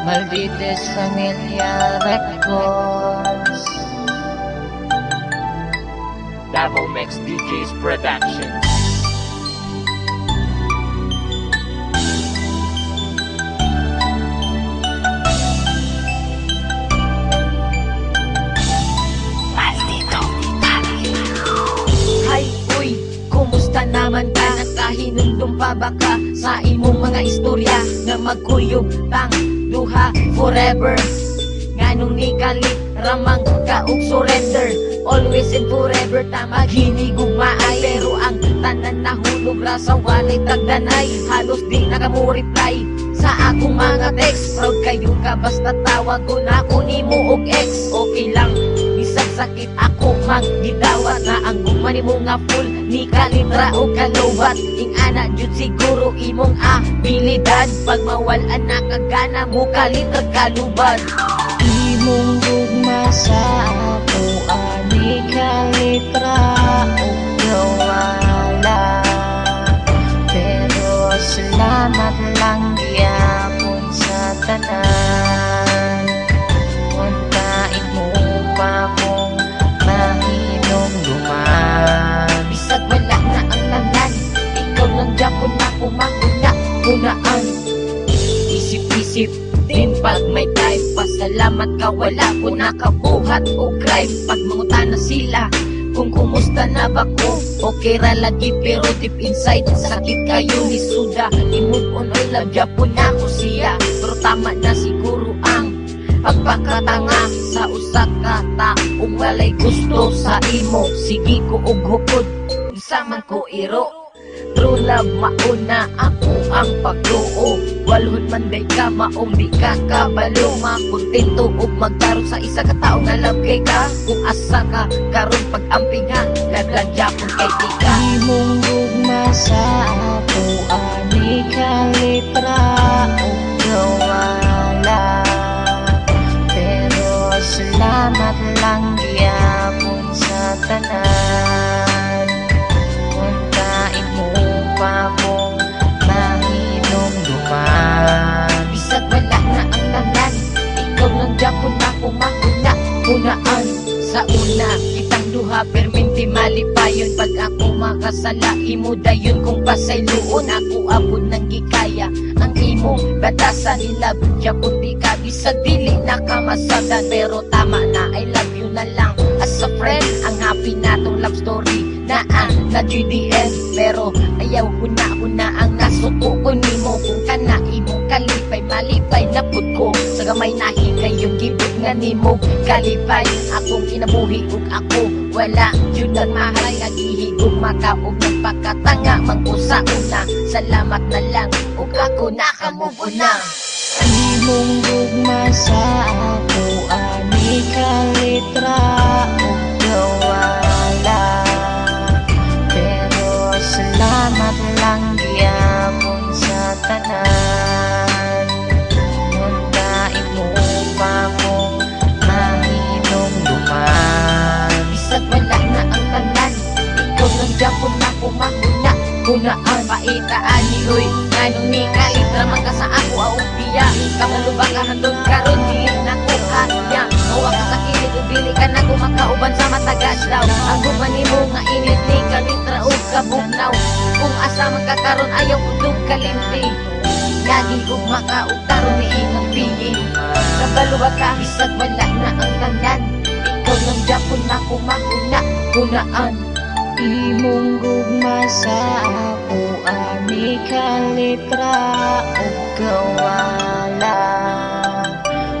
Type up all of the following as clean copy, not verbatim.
Maldites Familia Records. Davao Mix DJs Productions. Hay, uy, kumusta naman ka? Nakahinumdum pa ba ka sa imong mga istorya na magkuyog tang duha forever? Nganong ni kalit ramang ka og surrender? Always and forever ta maghinigugmaay, pero ang tanan nahulog ra sa walay tagdanay. Halos di na ka mo reply sa akong mga text. Proud kayo ka basta tawag ko na ako nimo og ex. Okay lang, bisag sakit ako magdidawat na ang gumani mo nga full ni kalitra o kalubat. Ing ana jud siguro imong abilidad, pag mawalan na kagana mo kalitra kalubad. Imong gugma sa ako ani kalitra o gawala, pero salamat lang gyapon sa tanan. Untain mo pa kung mahinumduman. Bisag wala na ang tanan, ikaw lang Japon na kunaan. Isip-isip din pag may time, pasalamat ka wala ko nakabuhat o crime. Pag mangutan na sila kung kumusta na ba ko, okay ra lagi pero deep inside sakit kayo ni Suda. I-move on or love Japon na ko siya, pero tama na siguro ang pagpakatanga sa usa ka taong walay gusto sa imo. Sige ko og hukod, sama ko iro. True love mauna ako ang pagtuo, walhod man day ka maong di ka kabalo. Makontento og magkaroon sa isa ka tao nga love kay ka. Kung asa ka karon pag-amping ha, nagladya kung kay di ka. Imong gugma sa ako ani kalitra o gawala, pero salamat lang gyapon sa tanan. Untain mo pa kung mahinumduman. Bisag wala na ang tanan, ikaw lang Japon na kunaan. Sa una kitang duha perminti malipayon, pag ako makasala imo dayon kung pasayloon. Ako abot nang gikaya ang imo batasan nila Japon di ka bisag dili na kamasadan, pero tama na I love you na lang as a friend. Ang happy natong love story na GDN, pero ayaw ko na ang nasuko ko nimo. Kung kana imong kalipay malipay na pud ko, sa gamay nahi kayong gibot nga nimo kalipay. Akong kinabuhi ug ako wala jud ang mahal nga gihigog makaog nagpakatanga mangkusa una. Salamat na lang ug ako nakamove on na. Imong gugma sa ako ani kalitra o gawala, pero salamat lang gyapon sa tanan. Untain mo pa kung mahinumduman. Bisag wala na ang tanan, ikaw lang Japon na kunaan. Paita ani hoy, nganong ni kalitra man ka sa ako aong biya. Kamalubang ka handog karon dili na ko kanya. Mawa ka sa kilid ug dili ka na kumakauban sa matagas daw. Ang gumani mo nga init ni kalitra ug kabugnaw. Kung asa man ka karon ayaw kudog kalimti, lagi kong makautaron ni inang piyin. Kabalo ba ka, bisag wala na ang tanan, ikaw lang Japon na kunaan. Imong gugma sa ako ani kalitra o gawala,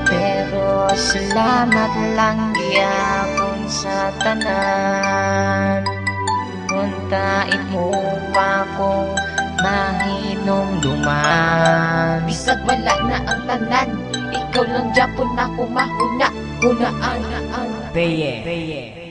pero salamat lang gyapon sa tanan. Untain mo pa kung mahinumduman. Bisag wala na ang tanan, ikaw lang Japon na kunaan. Beye.